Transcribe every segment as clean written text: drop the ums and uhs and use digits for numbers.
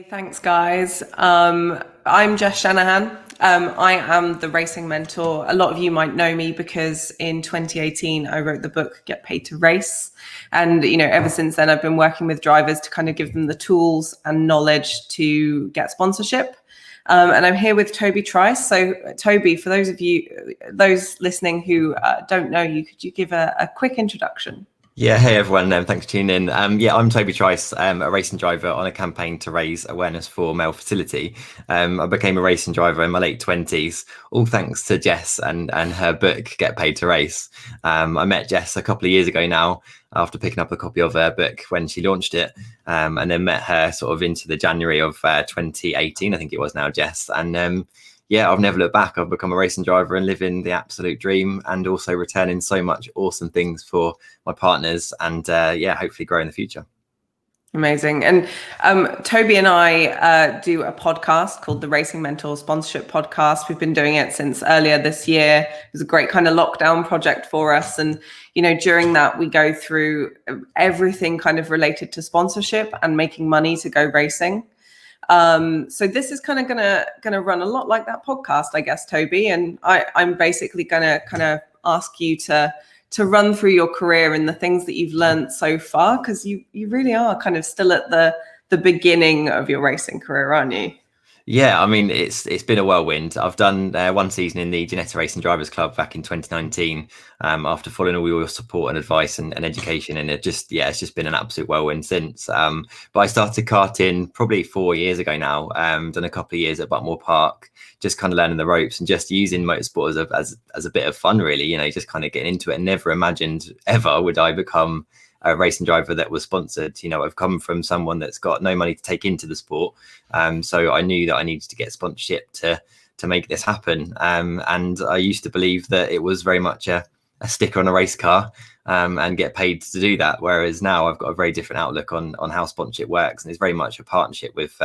Thanks, guys. I'm Jess Shanahan. I am the racing mentor. A lot of you might know me because in 2018 I wrote the book Get Paid to Race, and ever since then I've been working with drivers to kind of give them the tools and knowledge to get sponsorship. And I'm here with Toby Trice. So, Toby, for those listening who don't know you, could you give a quick introduction? Yeah, hey everyone, thanks for tuning in. I'm Toby Trice, a racing driver on a campaign to raise awareness for male fertility. I became a racing driver in my late 20s, all thanks to Jess and her book, Get Paid to Race. I met Jess a couple of years ago now after picking up a copy of her book when she launched it, and then met her sort of into the January of 2018, I think it was now, Jess. And I've never looked back. I've become a racing driver and living the absolute dream, and also returning so much awesome things for my partners, and hopefully grow in the future. Amazing. And Toby and I do a podcast called the Racing Mentor Sponsorship Podcast. We've been doing it since earlier this year. It was a great kind of lockdown project for us. And, during that, we go through everything kind of related to sponsorship and making money to go racing. So this is kind of gonna run a lot like that podcast, I guess, Toby. And I'm basically gonna kind of ask you to run through your career and the things that you've learned so far, because you really are kind of still at the beginning of your racing career, aren't you? Yeah, I mean, it's been a whirlwind. I've done one season in the Genetta Racing Drivers Club back in 2019, after following all your support and advice and education, and it's just been an absolute whirlwind since. But I started karting probably 4 years ago now. Done a couple of years at Buckmore Park, just kind of learning the ropes and just using motorsport as a bit of fun, really. Just kind of getting into it. Never imagined ever would I become a racing driver that was sponsored. I've come from someone that's got no money to take into the sport, so I knew that I needed to get sponsorship to make this happen. And I used to believe that it was very much a sticker on a race car, and get paid to do that, whereas now I've got a very different outlook on how sponsorship works, and it's very much a partnership with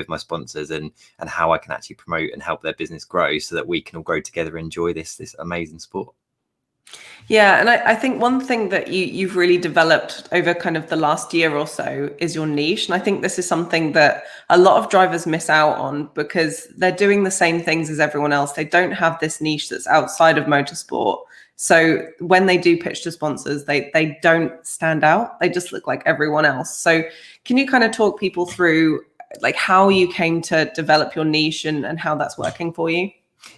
my sponsors, and how I can actually promote and help their business grow so that we can all grow together and enjoy this amazing sport. Yeah, and I think one thing that you've really developed over kind of the last year or so is your niche. And I think this is something that a lot of drivers miss out on because they're doing the same things as everyone else. They don't have this niche that's outside of motorsport. So when they do pitch to sponsors, they don't stand out. They just look like everyone else. So can you kind of talk people through like how you came to develop your niche and how that's working for you?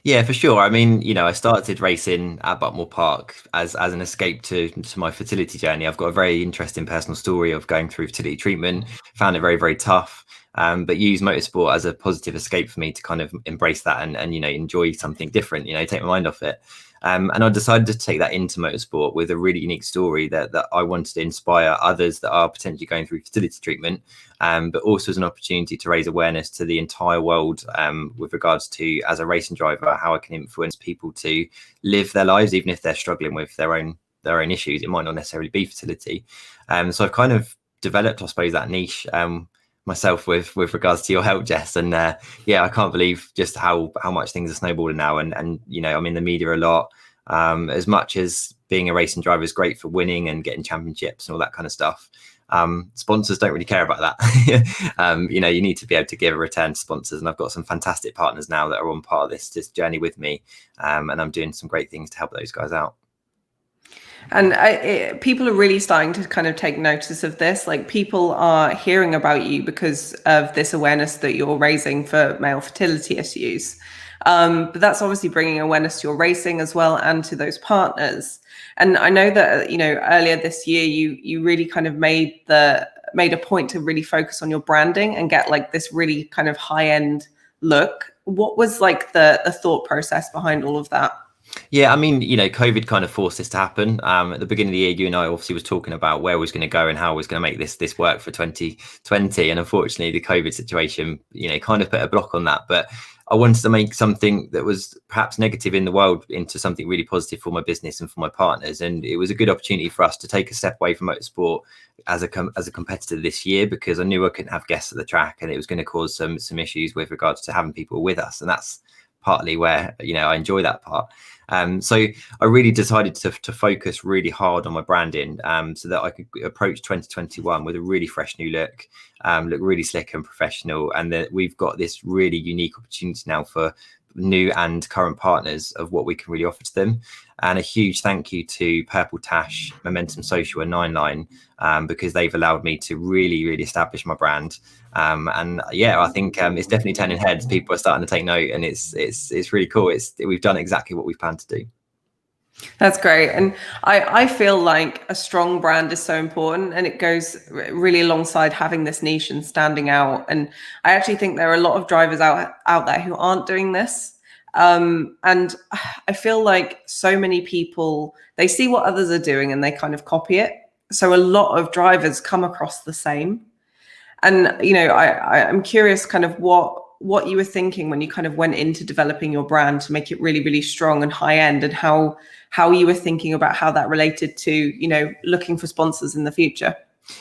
Yeah, for sure. I mean, I started racing at Buckmore Park as an escape to my fertility journey. I've got a very interesting personal story of going through fertility treatment, found it very, very tough, but used motorsport as a positive escape for me to kind of embrace that and enjoy something different, take my mind off it. And I decided to take that into motorsport with a really unique story that I wanted to inspire others that are potentially going through fertility treatment, but also as an opportunity to raise awareness to the entire world, with regards to, as a racing driver, how I can influence people to live their lives, even if they're struggling with their own issues. It might not necessarily be fertility. So I've kind of developed, I suppose, that niche myself with regards to your help, Jess. And I can't believe just how much things are snowballing now. And I'm in the media a lot. As much as being a racing driver is great for winning and getting championships and all that kind of stuff, sponsors don't really care about that. You need to be able to give a return to sponsors, and I've got some fantastic partners now that are on part of this journey with me, and I'm doing some great things to help those guys out. And people are really starting to kind of take notice of this. Like, people are hearing about you because of this awareness that you're raising for male fertility issues. But that's obviously bringing awareness to your racing as well and to those partners. And I know that, earlier this year, you really kind of made a point to really focus on your branding and get like this really kind of high end look. What was like the thought process behind all of that? Yeah, I mean, COVID kind of forced this to happen. At the beginning of the year, you and I obviously was talking about where we was going to go and how we was going to make this work for 2020. And unfortunately, the COVID situation, kind of put a block on that. But I wanted to make something that was perhaps negative in the world into something really positive for my business and for my partners. And it was a good opportunity for us to take a step away from motorsport as a competitor this year, because I knew I couldn't have guests at the track, and it was going to cause some issues with regards to having people with us. And that's partly where I enjoy that part. So I really decided to focus really hard on my branding, so that I could approach 2021 with a really fresh new look, look really slick and professional, and that we've got this really unique opportunity now for new and current partners of what we can really offer to them. And a huge thank you to Purple Tash, Momentum Social, and Nine Line, because they've allowed me to really establish my brand. And yeah, I think it's definitely turning heads. People are starting to take note, and it's really cool. We've done exactly what we've planned to do. That's great. And I feel like a strong brand is so important, and it goes really alongside having this niche and standing out. And I actually think there are a lot of drivers out there who aren't doing this. And I feel like so many people, they see what others are doing and they kind of copy it. So a lot of drivers come across the same. And, you know, I'm curious kind of what you were thinking when you kind of went into developing your brand to make it really strong and high end, and how you were thinking about how that related to, you know, looking for sponsors in the future.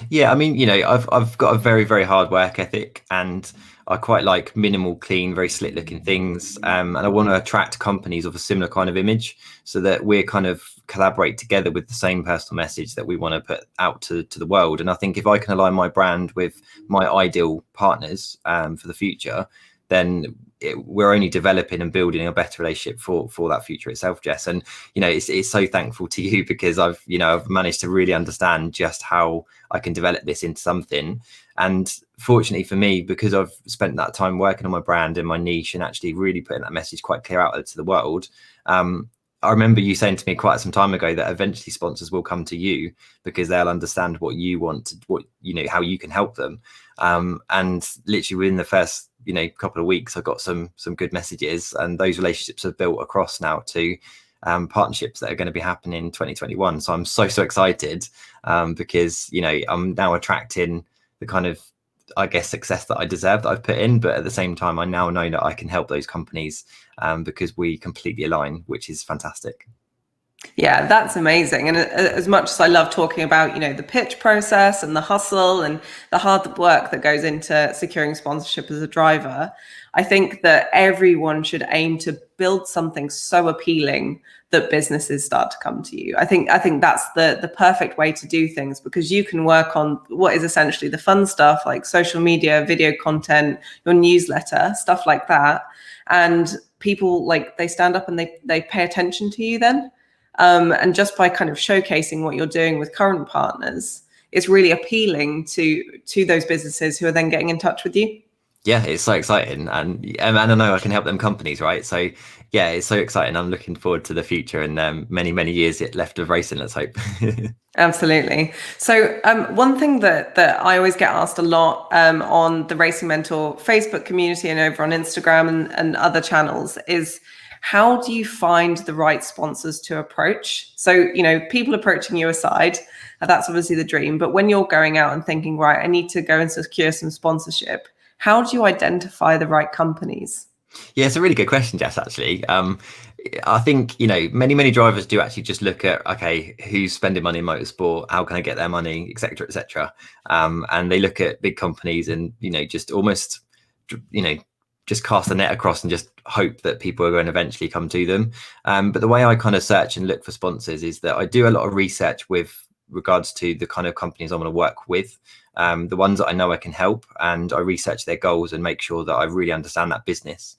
Yeah, I mean, you know, I've got a very hard work ethic, and I quite like minimal, clean, very slick looking things. And I want to attract companies of a similar kind of image, so that we're kind of collaborate together with the same personal message that we want to put out to the world. And I think if I can align my brand with my ideal partners for the future, then we're only developing and building a better relationship for that future itself, Jess. And, you know, it's so thankful to you, because I've managed to really understand just how I can develop this into something. And fortunately for me, because I've spent that time working on my brand and my niche and actually really putting that message quite clear out to the world, I remember you saying to me quite some time ago that eventually sponsors will come to you because they'll understand what you want, how you can help them. And literally within the first, couple of weeks, I got some good messages, and those relationships have built across now to partnerships that are going to be happening in 2021. So I'm so excited because, I'm now attracting the kind of, I guess, success that I deserve that I've put in. But at the same time, I now know that I can help those companies because we completely align, which is fantastic. Yeah, that's amazing. And as much as I love talking about, the pitch process and the hustle and the hard work that goes into securing sponsorship as a driver, I think that everyone should aim to build something so appealing that businesses start to come to you. I think that's the perfect way to do things, because you can work on what is essentially the fun stuff, like social media, video content, your newsletter, stuff like that. And people, they stand up and they pay attention to you then. And just by kind of showcasing what you're doing with current partners, it's really appealing to those businesses who are then getting in touch with you. Yeah, it's so exciting, and I know I can help them companies, right? So yeah, it's so exciting. I'm looking forward to the future and many years yet left of racing, let's hope. Absolutely. So one thing that I always get asked a lot on the Racing Mentor Facebook community and over on Instagram and other channels is, how do you find the right sponsors to approach? So, people approaching you aside, that's obviously the dream. But when you're going out and thinking, right, I need to go and secure some sponsorship, how do you identify the right companies? Yeah, it's a really good question, Jess, actually. I think, many drivers do actually just look at, okay, who's spending money in motorsport? How can I get their money, et cetera, et cetera. And they look at big companies and, just almost, just cast the net across and just hope that people are going to eventually come to them. But the way I kind of search and look for sponsors is that I do a lot of research with regards to the kind of companies I want to work with, the ones that I know I can help, and I research their goals and make sure that I really understand that business.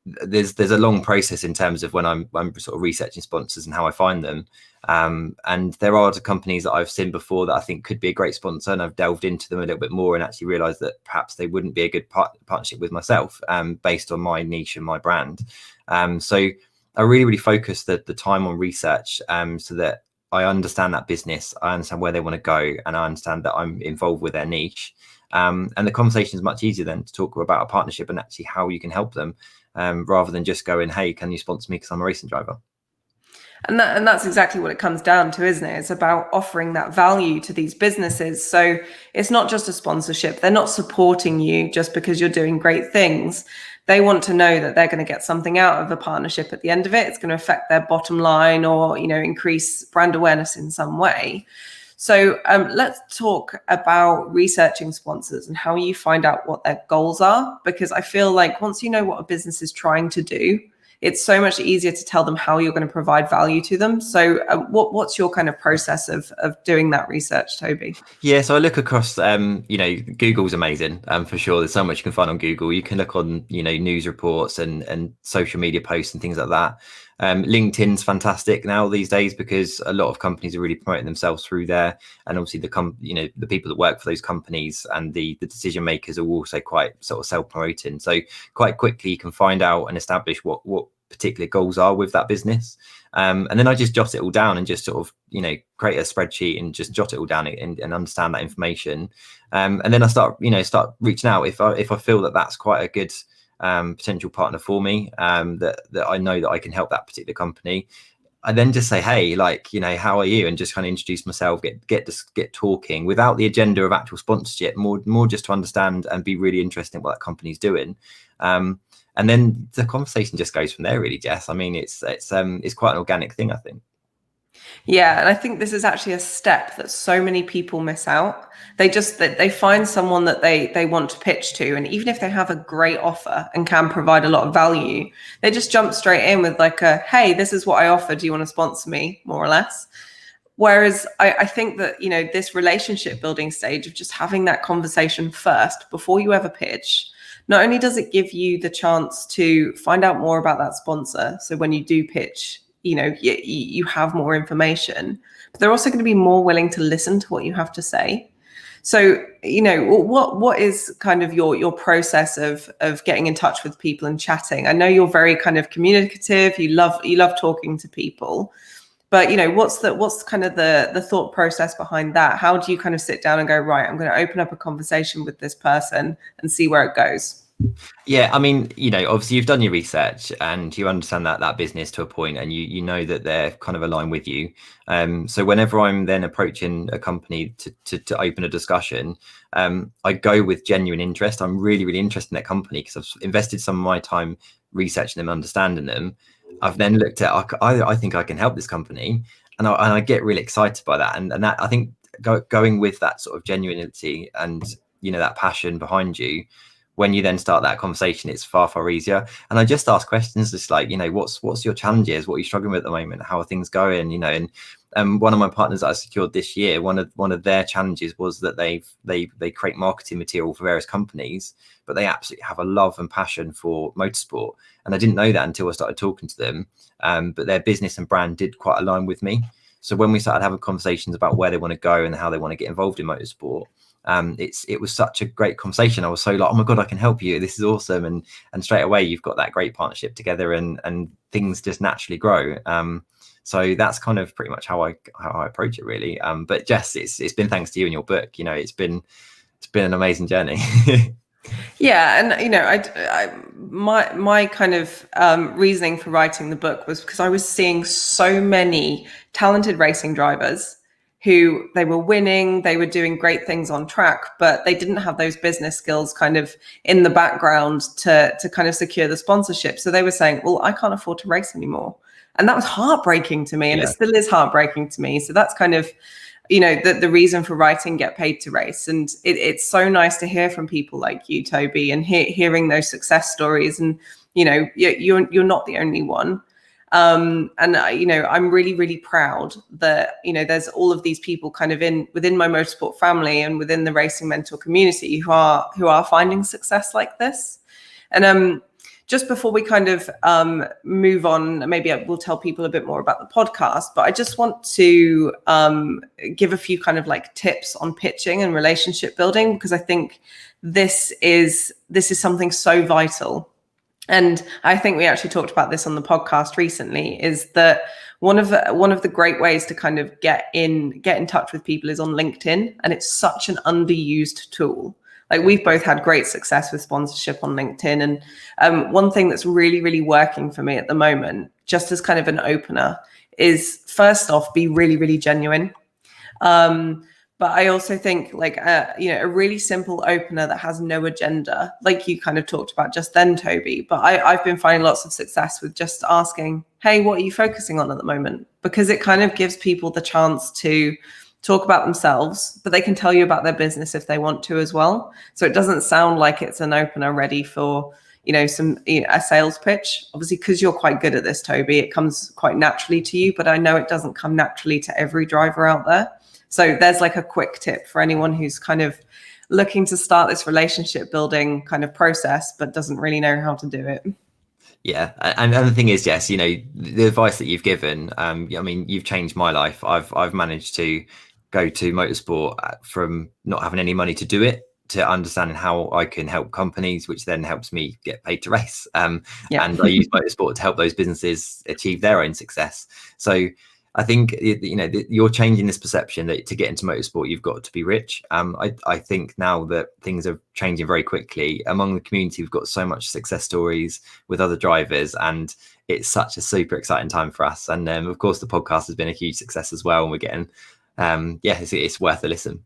There's a long process in terms of when I'm sort of researching sponsors and how I find them. And there are companies that I've seen before that I think could be a great sponsor, and I've delved into them a little bit more and actually realized that perhaps they wouldn't be a good partnership with myself based on my niche and my brand. So I really focus the time on research so that I understand that business, I understand where they want to go, and I understand that I'm involved with their niche. And the conversation is much easier then to talk about a partnership and actually how you can help them, rather than just going, hey, can you sponsor me because I'm a racing driver? And that's exactly what it comes down to, isn't it? It's about offering that value to these businesses. So it's not just a sponsorship. They're not supporting you just because you're doing great things. They want to know that they're going to get something out of a partnership at the end of it. It's going to affect their bottom line or, increase brand awareness in some way. So let's talk about researching sponsors and how you find out what their goals are, because I feel like once you know what a business is trying to do, it's so much easier to tell them how you're going to provide value to them. So what's your kind of process of doing that research, Toby? Yeah, so I look across, Google's amazing, for sure. There's so much you can find on Google. You can look on, news reports and social media posts and things like that. LinkedIn's fantastic now these days because a lot of companies are really promoting themselves through there, and obviously the people that work for those companies and the decision makers are also quite sort of self-promoting. So quite quickly you can find out and establish what particular goals are with that business. And then I just jot it all down and just sort of, create a spreadsheet and just jot it all down and understand that information. And then I start reaching out if I feel that that's quite a good potential partner for me, that I know that I can help that particular company. I then just say, hey, how are you? And just kind of introduce myself, get talking without the agenda of actual sponsorship, more just to understand and be really interested in what that company's doing. And then the conversation just goes from there, really, Jess. I mean, it's quite an organic thing, I think. Yeah, and I think this is actually a step that so many people miss out. They find someone that they want to pitch to, and even if they have a great offer and can provide a lot of value, they just jump straight in with hey, this is what I offer. Do you want to sponsor me, more or less? Whereas I think that, this relationship building stage of just having that conversation first before you ever pitch, not only does it give you the chance to find out more about that sponsor, so when you do pitch, you have more information, but they're also going to be more willing to listen to what you have to say. So, what is kind of your process of getting in touch with people and chatting? I know you're very kind of communicative. You love talking to people, but what's kind of the thought process behind that? How do you kind of sit down and go, right, I'm going to open up a conversation with this person and see where it goes? Yeah, I mean, obviously you've done your research and you understand that business to a point, and you know that they're kind of aligned with you. So whenever I'm then approaching a company to open a discussion, I go with genuine interest. I'm really, really interested in that company because I've invested some of my time researching them, understanding them. I've then looked at, I think I can help this company, and I get really excited by that. And that, I think, going with that sort of genuinity and that passion behind you, when you then start that conversation, it's far, far easier. And I just ask questions just like, what's your challenges? What are you struggling with at the moment? How are things going? And one of my partners that I secured this year, one of their challenges was that they create marketing material for various companies, but they absolutely have a love and passion for motorsport. And I didn't know that until I started talking to them. But their business and brand did quite align with me. So when we started having conversations about where they want to go and how they want to get involved in motorsport, it was such a great conversation. I was so like, oh my God, I can help you. This is awesome. And straight away you've got that great partnership together, and things just naturally grow. So that's kind of pretty much how I approach it, really. But Jess, it's been thanks to you and your book. It's been an amazing journey. Yeah, and my kind of reasoning for writing the book was because I was seeing so many talented racing drivers who they were winning, they were doing great things on track, but they didn't have those business skills kind of in the background to kind of secure the sponsorship. So they were saying, well, I can't afford to race anymore. And that was heartbreaking to me, and it still is heartbreaking to me. So that's kind of, the reason for writing Get Paid to Race. And it's so nice to hear from people like you, Toby, and hearing those success stories. And, you're not the only one. And I'm really, really proud that, there's all of these people kind of within my motorsport family and within the racing mentor community who are finding success like this. And just before we kind of move on, maybe I will tell people a bit more about the podcast, but I just want to give a few kind of like tips on pitching and relationship building, because I think this is something so vital. And I think we actually talked about this on the podcast recently, is that one of the great ways to kind of get in touch with people is on LinkedIn. And it's such an underused tool. Like, we've both had great success with sponsorship on LinkedIn. And one thing that's really, really working for me at the moment, just as kind of an opener, is first off, be really, really genuine. But I also think a really simple opener that has no agenda, like you kind of talked about just then, Toby. But I've been finding lots of success with just asking, hey, what are you focusing on at the moment? Because it kind of gives people the chance to talk about themselves, but they can tell you about their business if they want to as well. So it doesn't sound like it's an opener ready for, a sales pitch. Obviously, because you're quite good at this, Toby, it comes quite naturally to you, but I know it doesn't come naturally to every driver out there. So there's like a quick tip for anyone who's kind of looking to start this relationship building kind of process, but doesn't really know how to do it. Yeah, and the thing is, Jess, the advice that you've given, I mean, you've changed my life. I've managed to go to motorsport from not having any money to do it to understanding how I can help companies, which then helps me get paid to race. And I use motorsport to help those businesses achieve their own success. So I think, you're changing this perception that to get into motorsport, you've got to be rich. I think now that things are changing very quickly among the community, we've got so much success stories with other drivers, and it's such a super exciting time for us. And of course, the podcast has been a huge success as well. And we're getting, it's worth a listen.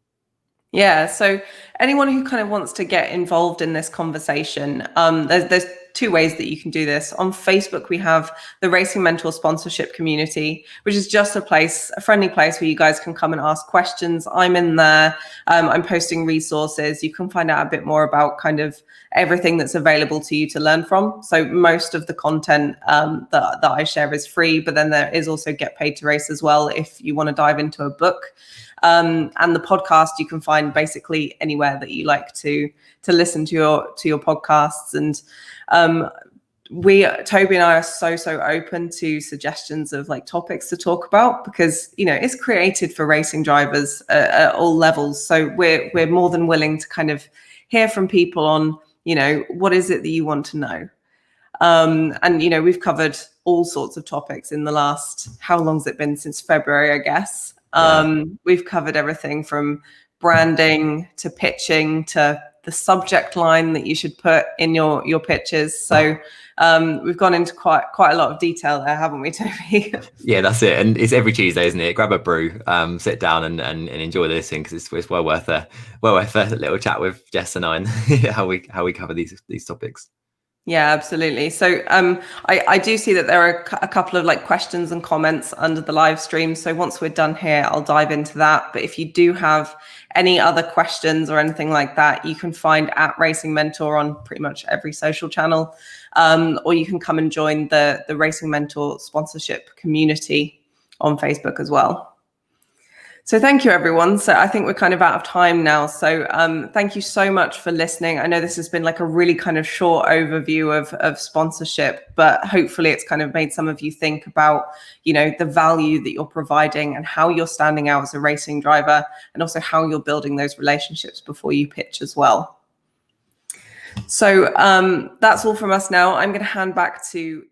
Yeah. So anyone who kind of wants to get involved in this conversation, there's two ways that you can do this. On Facebook, we have the Racing Mentor sponsorship community, which is just a friendly place where you guys can come and ask questions. I'm in there. I'm posting resources. You can find out a bit more about kind of everything that's available to you to learn from. So most of the content that I share is free, but then there is also Get Paid to Race as well if you want to dive into a book. And the podcast you can find basically anywhere that you like to listen to your podcasts. And Toby and I are so open to suggestions of like topics to talk about, because it's created for racing drivers at all levels. So we're more than willing to kind of hear from people on what is it that you want to know. And we've covered all sorts of topics in the last, how long's it been, since February, I guess. We've covered everything from branding to pitching to the subject line that you should put in your pitches. So we've gone into quite a lot of detail there, haven't we, Toby? Yeah, that's it. And it's every Tuesday, isn't it? Grab a brew, sit down and enjoy the listening, because it's well worth a little chat with Jess and I and how we cover these topics. Yeah, absolutely. So I do see that there are a couple of like questions and comments under the live stream. So once we're done here, I'll dive into that. But if you do have any other questions or anything like that, you can find at Racing Mentor on pretty much every social channel, or you can come and join the Racing Mentor sponsorship community on Facebook as well. So thank you, everyone. So I think we're kind of out of time now. So thank you so much for listening. I know this has been like a really kind of short overview of sponsorship, but hopefully it's kind of made some of you think about, the value that you're providing and how you're standing out as a racing driver, and also how you're building those relationships before you pitch as well. So that's all from us now. I'm going to hand back to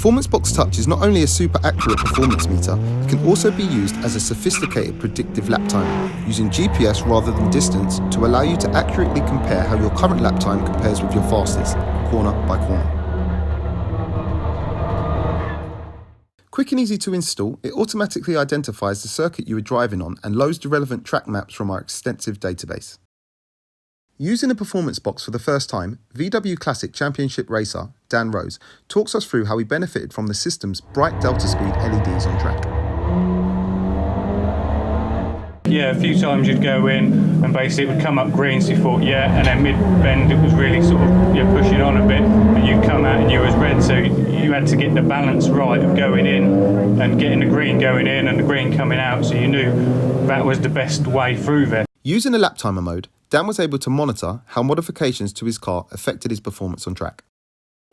Performance Box Touch is not only a super accurate performance meter, it can also be used as a sophisticated predictive lap timer, using GPS rather than distance to allow you to accurately compare how your current lap time compares with your fastest, corner by corner. Quick and easy to install, it automatically identifies the circuit you are driving on and loads the relevant track maps from our extensive database. Using a performance box for the first time, VW Classic Championship racer Dan Rose talks us through how he benefited from the system's bright delta speed LEDs on track. Yeah, a few times you'd go in and basically it would come up green, so you thought, yeah, and then mid-bend it was really sort of pushing on a bit, and you'd come out and you was red, so you had to get the balance right of going in and getting the green going in and the green coming out, so you knew that was the best way through there. Using a lap timer mode, Dan was able to monitor how modifications to his car affected his performance on track.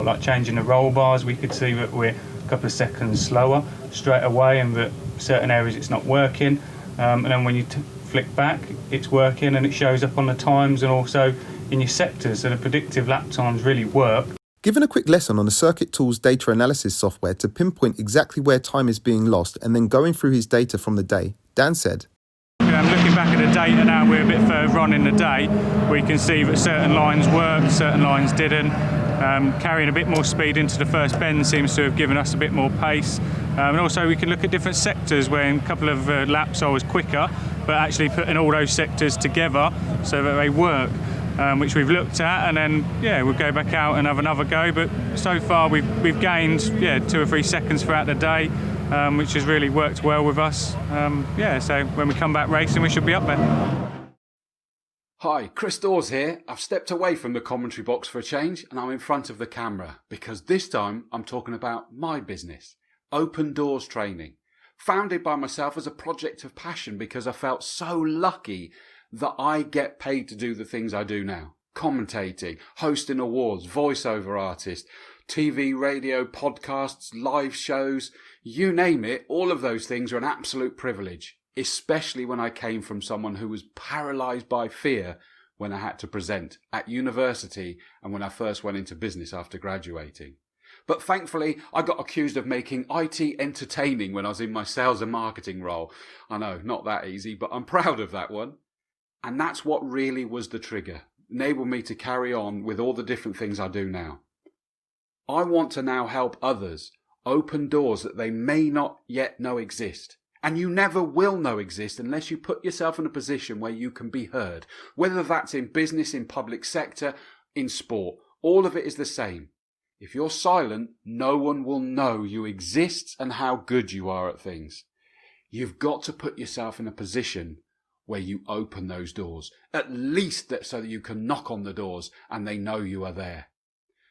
Like changing the roll bars, we could see that we're a couple of seconds slower straight away and that certain areas it's not working. And then when you flick back, it's working and it shows up on the times and also in your sectors. So the predictive lap times really work. Given a quick lesson on the Circuit Tools data analysis software to pinpoint exactly where time is being lost and then going through his data from the day, Dan said, Looking back at the data now, we're a bit further on in the day. We can see that certain lines worked, certain lines didn't. Carrying a bit more speed into the first bend seems to have given us a bit more pace. And also we can look at different sectors where in a couple of laps I was quicker, but actually putting all those sectors together so that they work, which we've looked at, and then we'll go back out and have another go. But so far we've gained 2 or 3 seconds throughout the day, which has really worked well with us. So when we come back racing we should be up there. Hi, Chris Dawes here. I've stepped away from the commentary box for a change and I'm in front of the camera because this time I'm talking about my business, Open Doors Training. Founded by myself as a project of passion because I felt so lucky that I get paid to do the things I do now. Commentating, hosting awards, voiceover artist, TV, radio, podcasts, live shows, you name it, all of those things are an absolute privilege. Especially when I came from someone who was paralysed by fear when I had to present at university and when I first went into business after graduating. But thankfully, I got accused of making IT entertaining when I was in my sales and marketing role. I know, not that easy, but I'm proud of that one. And that's what really was the trigger, enabled me to carry on with all the different things I do now. I want to now help others open doors that they may not yet know exist. And you never will know exist unless you put yourself in a position where you can be heard. Whether that's in business, in public sector, in sport, all of it is the same. If you're silent, no one will know you exist and how good you are at things. You've got to put yourself in a position where you open those doors, at least so that you can knock on the doors and they know you are there.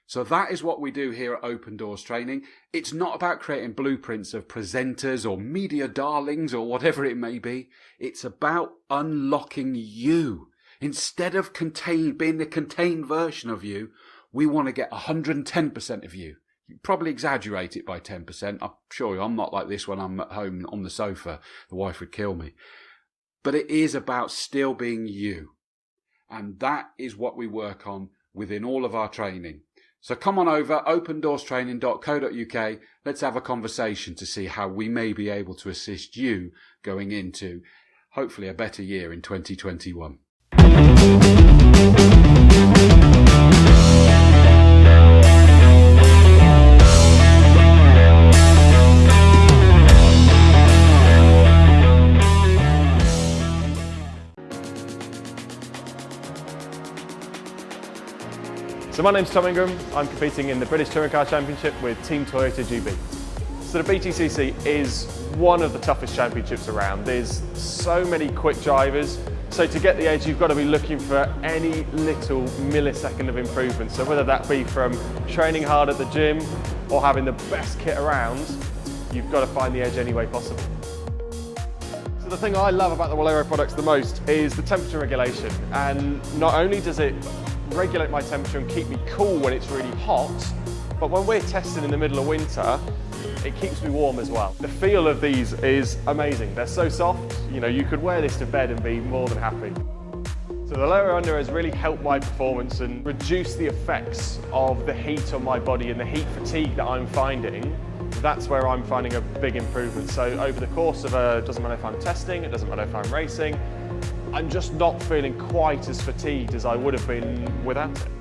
So that is what we do here at Open Doors Training. It's not about creating blueprints of presenters or media darlings or whatever it may be. It's about unlocking you. Instead of being a contained version of you, we want to get 110% of you. You probably exaggerate it by 10%. I'm sure I'm not like this when I'm at home on the sofa. The wife would kill me. But it is about still being you. And that is what we work on within all of our training. So come on over, opendoorstraining.co.uk. Let's have a conversation to see how we may be able to assist you going into hopefully a better year in 2021. So my name's Tom Ingram. I'm competing in the British Touring Car Championship with Team Toyota GB. So the BTCC is one of the toughest championships around. There's so many quick drivers. So to get the edge, you've got to be looking for any little millisecond of improvement. So whether that be from training hard at the gym or having the best kit around, you've got to find the edge any way possible. So the thing I love about the Walero products the most is the temperature regulation. And not only does it regulate my temperature and keep me cool when it's really hot, but when we're testing in the middle of winter, it keeps me warm as well. The feel of these is amazing. They're so soft, you could wear this to bed and be more than happy. So the lower under has really helped my performance and reduce the effects of the heat on my body and the heat fatigue that I'm finding. That's where I'm finding a big improvement. So over the course of it doesn't matter if I'm testing, it doesn't matter if I'm racing, I'm just not feeling quite as fatigued as I would have been without it.